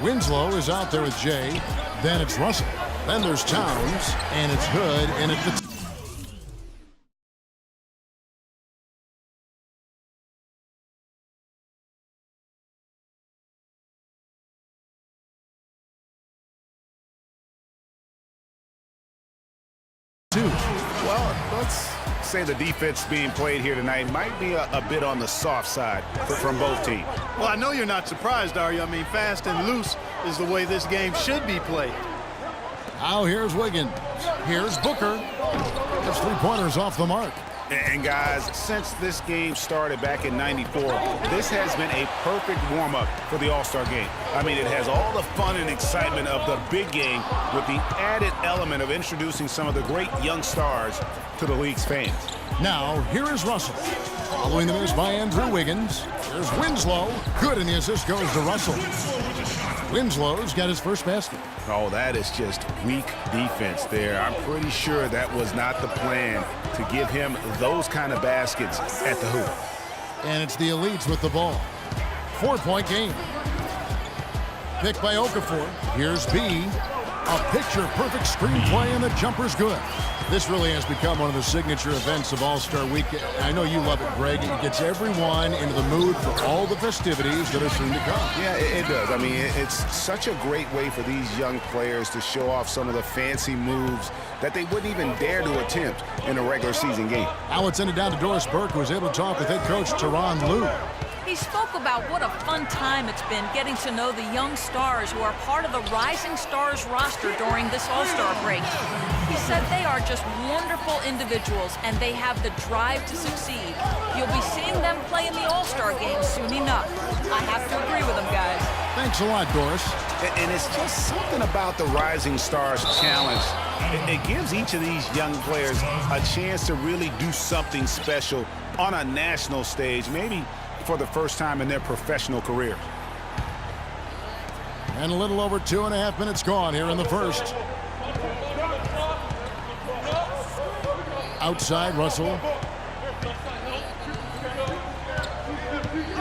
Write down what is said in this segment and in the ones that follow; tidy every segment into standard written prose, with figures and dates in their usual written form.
Winslow is out there with Jay. Then it's Russell. Then there's Towns, and it's Hood, and it's the two. Well, let's say the defense being played here tonight might be a bit on the soft side from both teams. Well, I know you're not surprised, are you? I mean, fast and loose is the way this game should be played. Now here's Wiggins. Here's Booker. There's three-pointers off the mark. And guys, since this game started back in '94, this has been a perfect warm-up for the All-Star game. I mean, it has all the fun and excitement of the big game with the added element of introducing some of the great young stars to the league's fans. Now, here is Russell. Following the miss by Andrew Wiggins, there's Winslow. Good, and the assist goes to Russell. Winslow's got his first basket. Oh, that is just weak defense there. I'm pretty sure that was not the plan to give him those kind of baskets at the hoop. And it's the elites with the ball. 4-point game. Picked by Okafor. Here's B. A picture-perfect screenplay, and the jumper's good. This really has become one of the signature events of All-Star Weekend. I know you love it, Greg. It gets everyone into the mood for all the festivities that are soon to come. Yeah, it does. I mean, it's such a great way for these young players to show off some of the fancy moves that they wouldn't even dare to attempt in a regular season game. Now it's ended down to Doris Burke, who was able to talk with head coach Teron Lue. He spoke about what a fun time it's been getting to know the young stars who are part of the Rising Stars roster during this All-Star break. He said they are just wonderful individuals and they have the drive to succeed. You'll be seeing them play in the All-Star game soon enough. I have to agree with them, guys. Thanks a lot, Doris. And it's just something about the Rising Stars Challenge. It gives each of these young players a chance to really do something special on a national stage, maybe for the first time in their professional career. And a little over 2.5 minutes gone here in the first. Outside, Russell.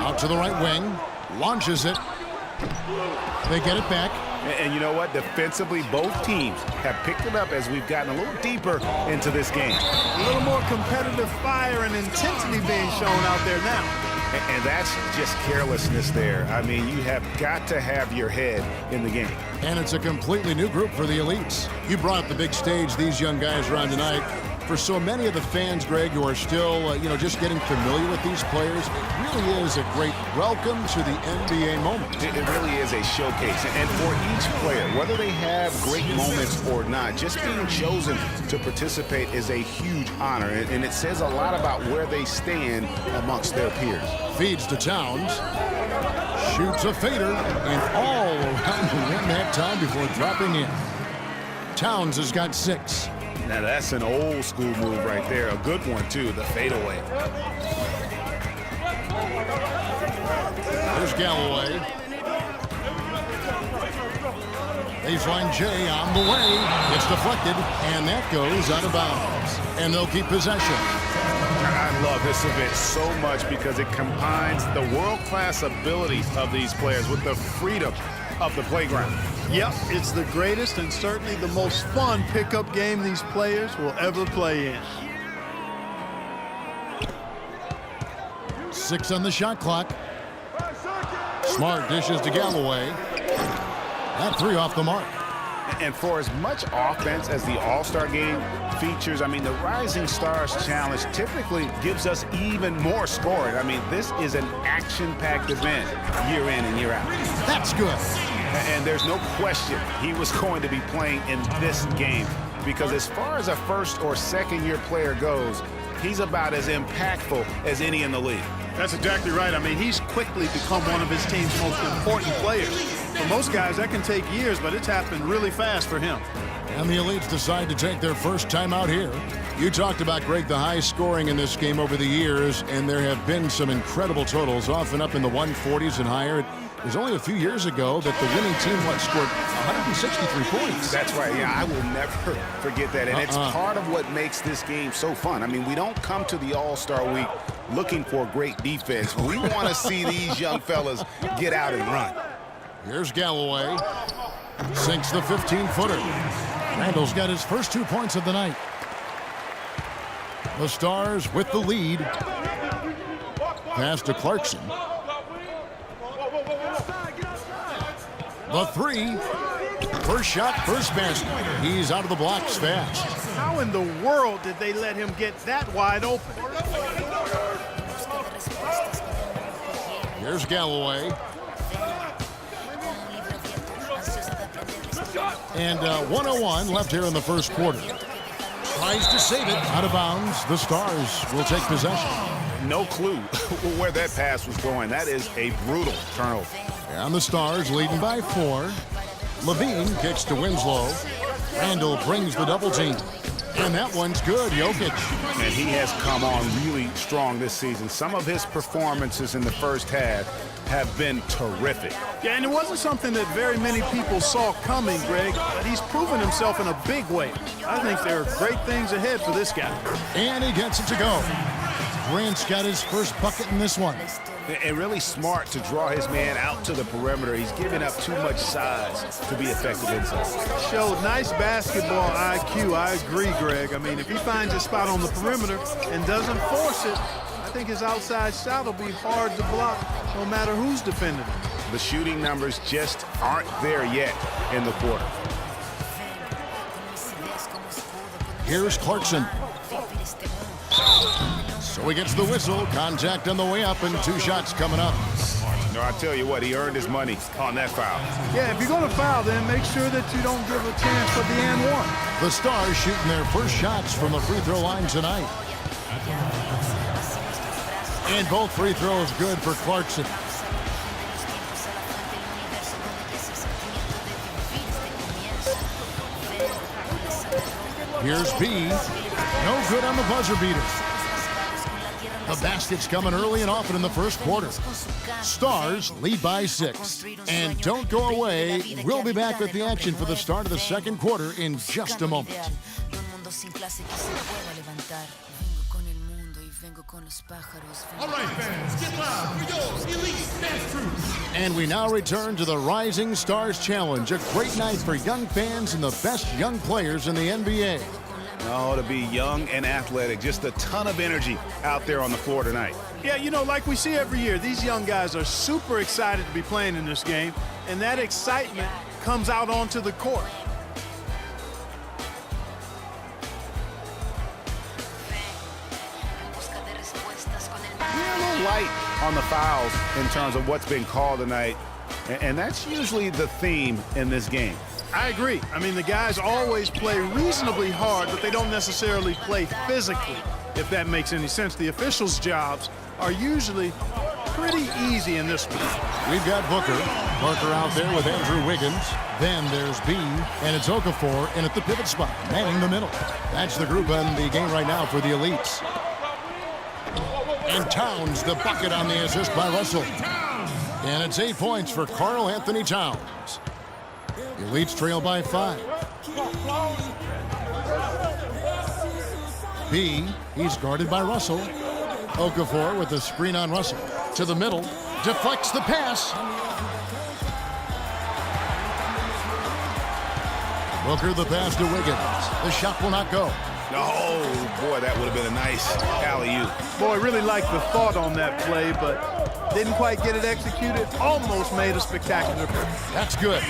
Out to the right wing. Launches it. They get it back. And you know what? Defensively, both teams have picked it up as we've gotten a little deeper into this game. A little more competitive fire and intensity being shown out there now. And that's just carelessness there. I mean, you have got to have your head in the game. And it's a completely new group for the elites. You brought up the big stage these young guys are on tonight. For so many of the fans, Greg, who are still, just getting familiar with these players, it really is a great welcome to the NBA moment. It really is a showcase. And for each player, whether they have great moments or not, just being chosen to participate is a huge honor. And it says a lot about where they stand amongst their peers. Feeds to Towns. Shoots a fader. And all around the rim that time before dropping in. Towns has got 6. Now that's an old school move right there. A good one, too, the fadeaway. There's Galloway. Baseline J on the way. It's deflected, and that goes out of bounds. And they'll keep possession. I love this event so much because it combines the world-class ability of these players with the freedom of the playground. Yep, it's the greatest and certainly the most fun pickup game these players will ever play in. 6 on the shot clock. Smart dishes to Galloway. That 3 off the mark. And for as much offense as the All-Star game features, I mean, the Rising Stars Challenge typically gives us even more scoring. I mean, this is an action-packed event year in and year out. That's good. And there's no question he was going to be playing in this game because as far as a first or second year player goes, he's about as impactful as any in the league. That's exactly right. I mean, he's quickly become one of his team's most important players. For most guys, that can take years, but it's happened really fast for him. And the elites decide to take their first time out here. You talked about, Greg, the high scoring in this game over the years, and there have been some incredible totals, often up in the 140s and higher. It was only a few years ago that the winning team scored 163 points. That's right. Yeah, I will never forget that. And it's part of what makes this game so fun. I mean, we don't come to the All-Star Week looking for great defense. We want to see these young fellas get out and run. Here's Galloway. Sinks the 15-footer. Randall's got his first 2 points of the night. The Stars with the lead. Pass to Clarkson. The three. First shot, first basket. He's out of the blocks fast. How in the world did they let him get that wide open? Here's Galloway. And 1:01 left here in the first quarter. Tries to save it. Out of bounds. The Stars will take possession. No clue where that pass was going. That is a brutal turnover. And the Stars leading by 4. Levine kicks to Winslow. Randall brings the double team. And that one's good. Jokic. And he has come on really strong this season. Some of his performances in the first half have been terrific. Yeah, and it wasn't something that very many people saw coming, Greg, but he's proven himself in a big way. I think there are great things ahead for this guy. And he gets it to go. Grant's got his first bucket in this one. And really smart to draw his man out to the perimeter. He's giving up too much size to be effective inside. Showed nice basketball IQ. I agree, Greg. I mean, if he finds a spot on the perimeter and doesn't force it, I think his outside shot will be hard to block no matter who's defending him. The shooting numbers just aren't there yet in the quarter. Here's Clarkson. So he gets the whistle. Contact on the way up and 2 shots coming up. No, I tell you what, he earned his money on that foul. Yeah, if you're going to foul, then make sure that you don't give a chance for the and one. The Stars shooting their first shots from the free throw line tonight. And both free throws good for Clarkson. Here's B. No good on the buzzer beater. The basket's coming early and often in the first quarter. Stars lead by 6. And don't go away. We'll be back with the action for the start of the second quarter in just a moment. All right, fans, get loud for your elite dance troops. And we now return to the Rising Stars Challenge, a great night for young fans and the best young players in the NBA. Oh, to be young and athletic, just a ton of energy out there on the floor tonight. Yeah, you know, like we see every year, these young guys are super excited to be playing in this game, and that excitement comes out onto the court. We're a little light on the fouls in terms of what's been called tonight, and that's usually the theme in this game. I agree. I mean, the guys always play reasonably hard, but they don't necessarily play physically, if that makes any sense. The officials' jobs are usually pretty easy in this one. We've got Booker out there with Andrew Wiggins. Then there's B, and it's Okafor in at the pivot spot, manning the middle. That's the group on the game right now for the elites. And Towns, the bucket on the assist by Russell. And it's 8 points for Karl Anthony Towns. The elites trail by 5. B, he's guarded by Russell. Okafor with the screen on Russell. To the middle, deflects the pass. Booker the pass to Wiggins. The shot will not go. Oh, boy, that would have been a nice alley-oop. Boy, really liked the thought on that play, but didn't quite get it executed. Almost made a spectacular play. That's good.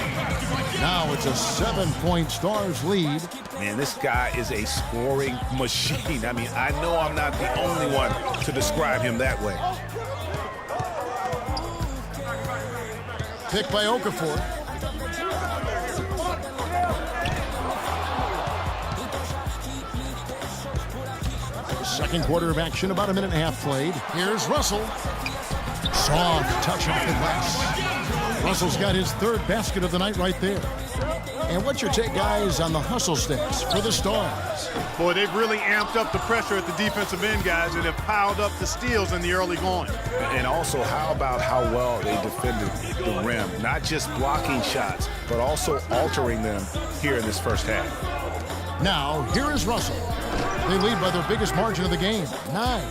Now it's a 7-point Stars lead. Man, this guy is a scoring machine. I mean, I know I'm not the only one to describe him that way. Pick by Okafor. Second quarter of action, about a minute and a half played. Here's Russell. Soft touch off the glass. Russell's got his 3rd basket of the night right there. And what's your take, guys, on the hustle stats for the Stars? Boy, they've really amped up the pressure at the defensive end, guys, and have piled up the steals in the early going. And also, how about how well they defended the rim? Not just blocking shots, but also altering them here in this first half. Now, here is Russell. They lead by their biggest margin of the game, 9.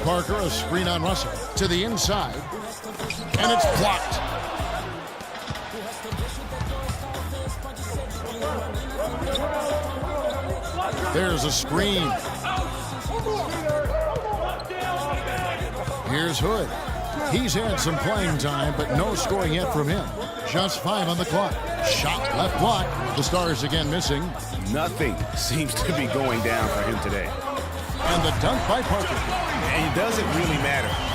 Parker, a screen on Russell. To the inside. And it's blocked. There's a screen. Here's Hood. He's had some playing time, but no scoring yet from him. Just 5 on the clock. Shot left block. The Stars again missing. Nothing seems to be going down for him today. And the dunk by Parker. And it doesn't really matter